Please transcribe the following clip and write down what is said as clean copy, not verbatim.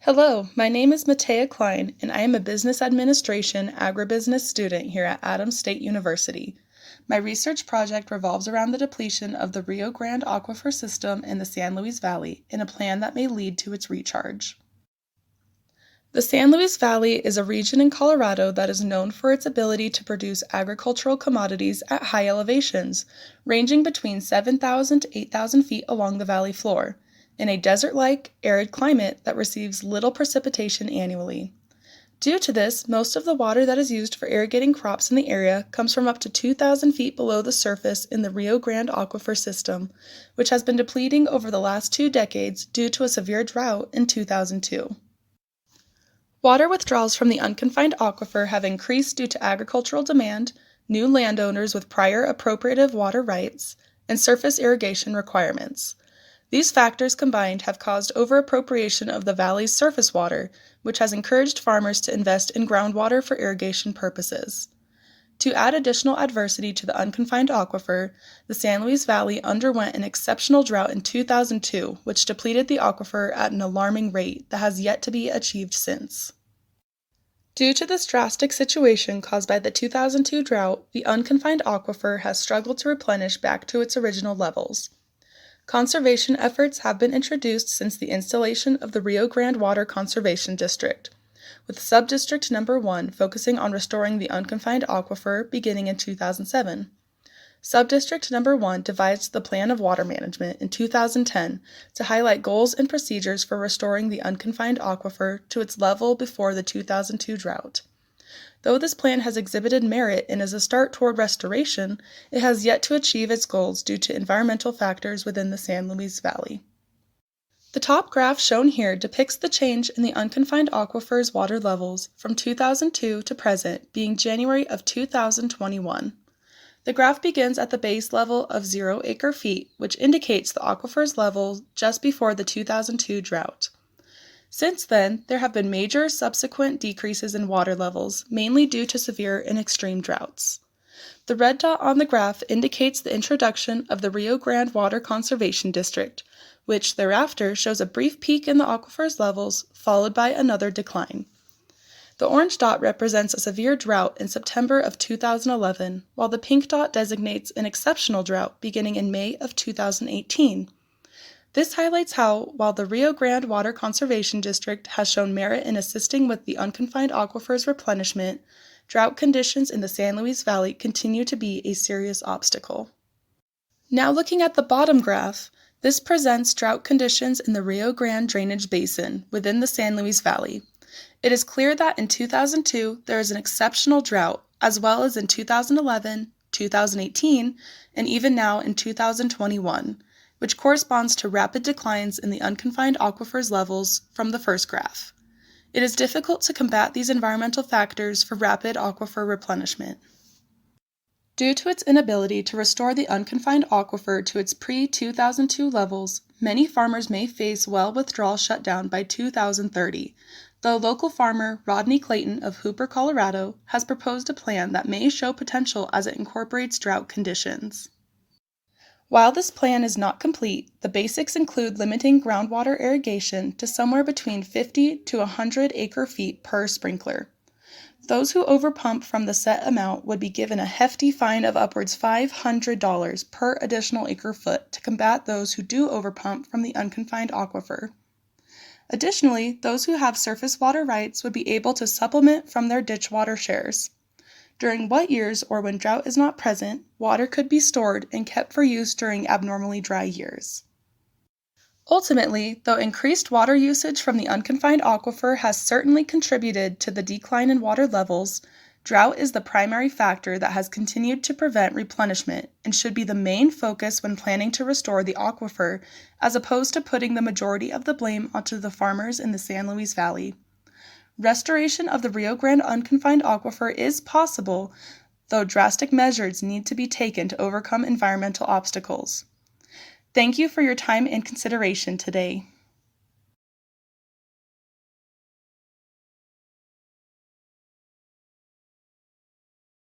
Hello, my name is Mattea Klein, and I am a Business Administration agribusiness student here at Adams State University. My research project revolves around the depletion of the Rio Grande Aquifer system in the San Luis Valley in a plan that may lead to its recharge. The San Luis Valley is a region in Colorado that is known for its ability to produce agricultural commodities at high elevations, ranging between 7,000 to 8,000 feet along the valley floor, in a desert-like, arid climate that receives little precipitation annually. Due to this, most of the water that is used for irrigating crops in the area comes from up to 2,000 feet below the surface in the Rio Grande Aquifer system, which has been depleting over the last 2 decades due to a severe drought in 2002. Water withdrawals from the unconfined aquifer have increased due to agricultural demand, new landowners with prior appropriative water rights, and surface irrigation requirements. These factors combined have caused overappropriation of the valley's surface water, which has encouraged farmers to invest in groundwater for irrigation purposes. To add additional adversity to the unconfined aquifer, the San Luis Valley underwent an exceptional drought in 2002, which depleted the aquifer at an alarming rate that has yet to be achieved since. Due to this drastic situation caused by the 2002 drought, the unconfined aquifer has struggled to replenish back to its original levels. Conservation efforts have been introduced since the installation of the Rio Grande Water Conservation District, with Subdistrict Number 1 focusing on restoring the unconfined aquifer beginning in 2007. Subdistrict Number 1 devised the Plan of Water Management in 2010 to highlight goals and procedures for restoring the unconfined aquifer to its level before the 2002 drought. Though this plan has exhibited merit and is a start toward restoration, it has yet to achieve its goals due to environmental factors within the San Luis Valley. The top graph shown here depicts the change in the unconfined aquifer's water levels from 2002 to present, being January of 2021. The graph begins at the base level of 0 acre-feet, which indicates the aquifer's level just before the 2002 drought. Since then, there have been major subsequent decreases in water levels, mainly due to severe and extreme droughts. The red dot on the graph indicates the introduction of the Rio Grande Water Conservation District, which thereafter shows a brief peak in the aquifer's levels, followed by another decline. The orange dot represents a severe drought in September of 2011, while the pink dot designates an exceptional drought beginning in May of 2018. This highlights how, while the Rio Grande Water Conservation District has shown merit in assisting with the unconfined aquifer's replenishment, drought conditions in the San Luis Valley continue to be a serious obstacle. Now looking at the bottom graph, this presents drought conditions in the Rio Grande drainage basin within the San Luis Valley. It is clear that in 2002 there is an exceptional drought, as well as in 2011, 2018, and even now in 2021. Which corresponds to rapid declines in the unconfined aquifer's levels from the first graph. It is difficult to combat these environmental factors for rapid aquifer replenishment. Due to its inability to restore the unconfined aquifer to its pre-2002 levels, many farmers may face well withdrawal shutdown by 2030, though local farmer Rodney Clayton of Hooper, Colorado, has proposed a plan that may show potential as it incorporates drought conditions. While this plan is not complete, the basics include limiting groundwater irrigation to somewhere between 50 to 100 acre-feet per sprinkler. Those who overpump from the set amount would be given a hefty fine of upwards $500 per additional acre-foot to combat those who do overpump from the unconfined aquifer. Additionally, those who have surface water rights would be able to supplement from their ditch water shares. During wet years or when drought is not present, water could be stored and kept for use during abnormally dry years. Ultimately, though increased water usage from the unconfined aquifer has certainly contributed to the decline in water levels, drought is the primary factor that has continued to prevent replenishment and should be the main focus when planning to restore the aquifer, as opposed to putting the majority of the blame onto the farmers in the San Luis Valley. Restoration of the Rio Grande unconfined aquifer is possible, though drastic measures need to be taken to overcome environmental obstacles. Thank you for your time and consideration today.